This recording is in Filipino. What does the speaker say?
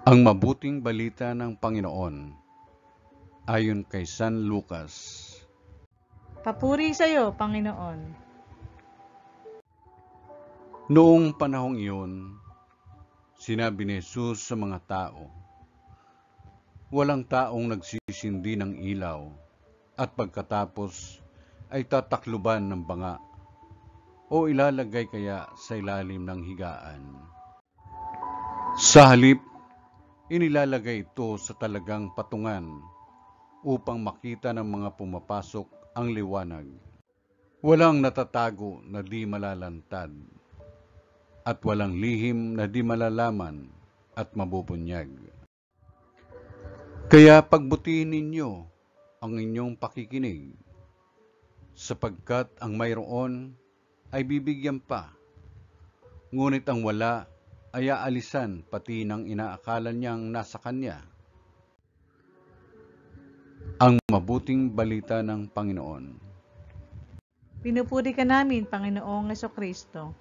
Ang mabuting balita ng Panginoon ayon kay San Lucas. Papuri sa iyo, Panginoon. Noong panahong iyon, sinabi ni Jesus sa mga tao, walang taong nagsisindi ng ilaw at pagkatapos ay tatakluban ng banga o ilalagay kaya sa ilalim ng higaan. Sa halip, inilalagay ito sa talagang patungan upang makita ng mga pumapasok ang liwanag. Walang natatago na di malalantad at walang lihim na di malalaman at mabubunyag. Kaya pagbutihin ninyo ang inyong pakikinig, sapagkat ang mayroon ay bibigyan pa, ngunit ang wala ay aalisan pati ng inaakala niyang nasa kanya. Ang mabuting balita ng Panginoon. Pinupuri ka namin, Panginoong Hesukristo.